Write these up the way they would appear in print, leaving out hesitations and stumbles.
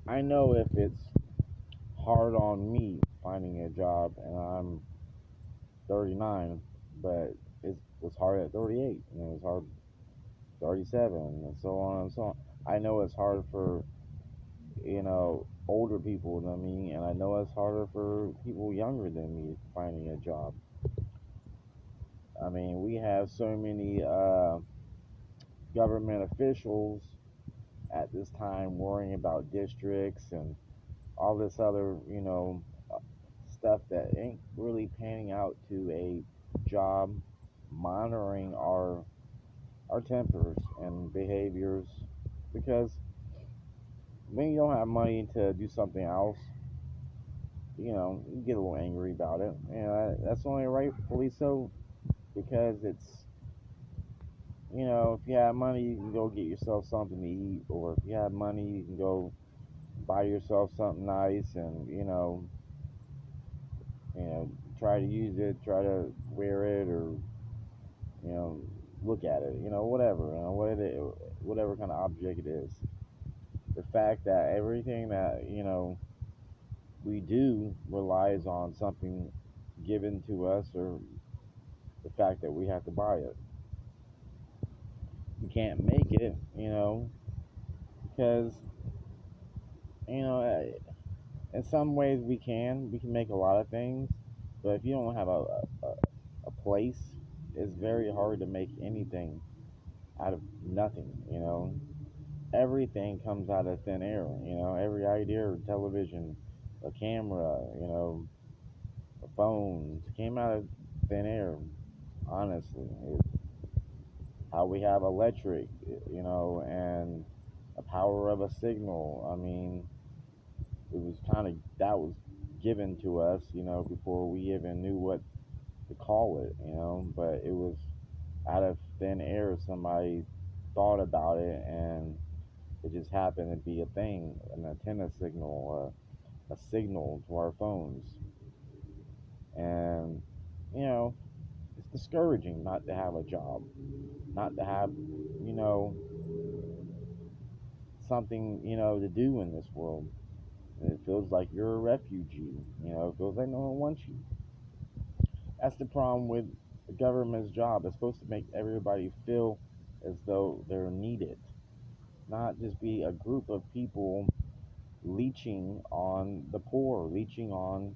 I know if it's hard on me finding a job and I'm 39, but it was hard at 38, and it was hard 37, and so on and so on. I know it's hard for older people than me, and I know it's harder for people younger than me finding a job. I mean, we have so many government officials at this time worrying about districts and all this other stuff that ain't really panning out to a job monitoring our tempers and behaviors, because when you don't have money to do something else, you get a little angry about it. That's only rightfully so, because if you have money, you can go get yourself something to eat, or if you have money, you can go buy yourself something nice, and try to use it, try to wear it, or you know, look at it, whatever, whatever kind of object it is. The fact that everything that we do relies on something given to us, or the fact that we have to buy it. You can't make it, because you know, in some ways we can make a lot of things, but if you don't have a place, it's very hard to make anything out of nothing. Everything comes out of thin air. Every idea, or television, a camera, a phone came out of thin air. Honestly, how we have electric, and the power of a signal. I mean, it was kind of that was given to us, before we even knew what to call it, but it was out of thin air. Somebody thought about it, and it just happened to be a thing, an antenna signal, a signal to our phones. And, you know, it's discouraging not to have a job, not to have, you know, something, to do in this world. And it feels like you're a refugee, it feels like no one wants you. That's the problem with the government's job. It's supposed to make everybody feel as though they're needed, not just be a group of people leeching on the poor, leeching on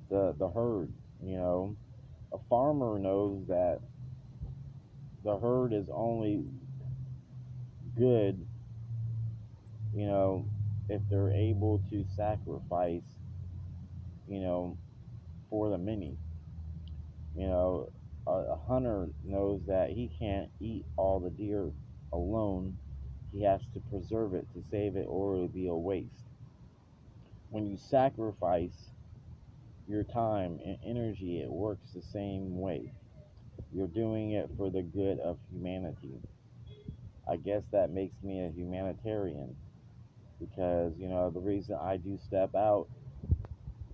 the herd. You know, a farmer knows that the herd is only good, you know, if they're able to sacrifice, you know, for the many. A hunter knows that he can't eat all the deer alone. He has to preserve it to save it, or it would be a waste. When you sacrifice your time and energy, it works the same way. You're doing it for the good of humanity. I guess that makes me a humanitarian, because the reason I do step out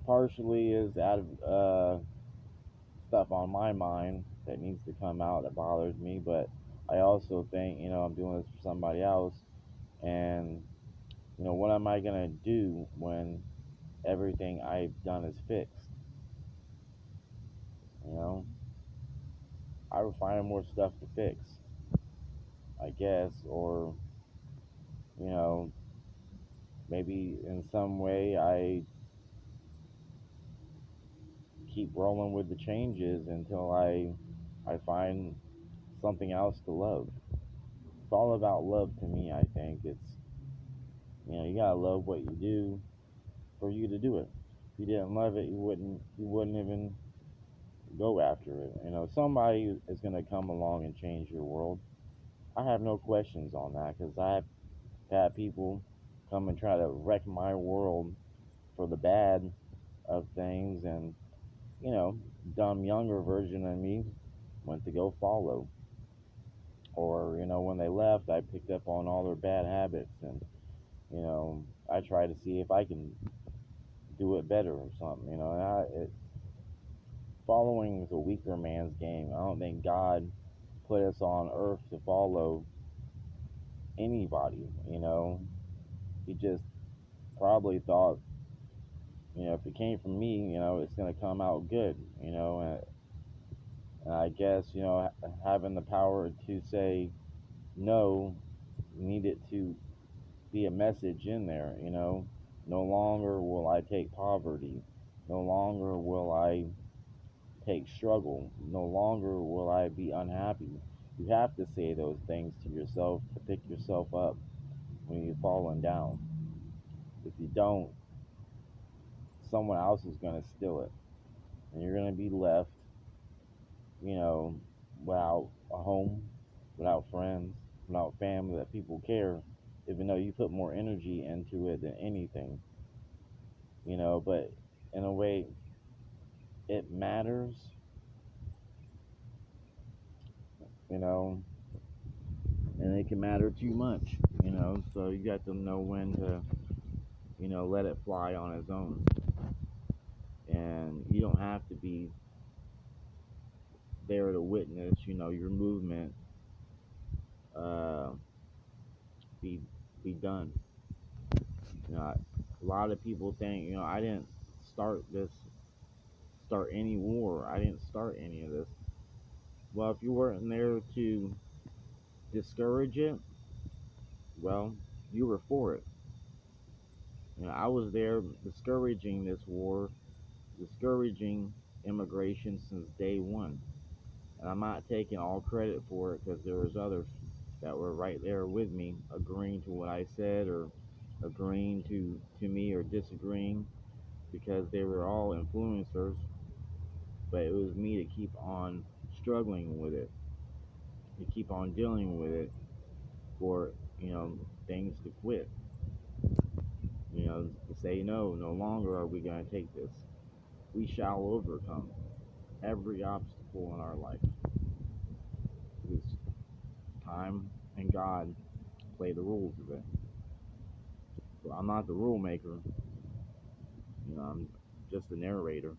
partially is out of stuff on my mind that needs to come out that bothers me, but I also think I'm doing this for somebody else, and what am I gonna do when everything I've done is fixed? You know, I would find more stuff to fix, I guess, or you know maybe in some way I keep rolling with the changes until I find something else to love. It's all about love to me. I think you gotta love what you do for you to do it. If you didn't love it, you wouldn't even go after it. Somebody is gonna come along and change your world. I have no questions on that, because I've had people come and try to wreck my world for the bad of things, and dumb younger version of me went to go follow. Or, when they left, I picked up on all their bad habits, and, I try to see if I can do it better or something, following is a weaker man's game. I don't think God put us on earth to follow anybody. He just probably thought, if it came from me, it's gonna come out good, and I guess, having the power to say no needed to be a message in there, No longer will I take poverty. No longer will I take struggle. No longer will I be unhappy. You have to say those things to yourself to pick yourself up when you've fallen down. If you don't, someone else is going to steal it. And you're going to be left, you know, without a home, without friends, without family that people care, even though you put more energy into it than anything, but in a way, it matters, you know, and it can matter too much, so you got to know when to, let it fly on its own. And you don't have to be there to witness, your movement uh, be be done. A lot of people think, I didn't start any war. I didn't start any of this. Well, if you weren't there to discourage it, well, you were for it. I was there discouraging this war, discouraging immigration since day one. And I'm not taking all credit for it because there was others that were right there with me, agreeing to what I said or agreeing to me or disagreeing because they were all influencers. But it was me to keep on struggling with it, to keep on dealing with it for, things to quit. To say no, no longer are we going to take this. We shall overcome every obstacle in our life. Because time and God play the rules of it. So I'm not the rule maker. I'm just the narrator.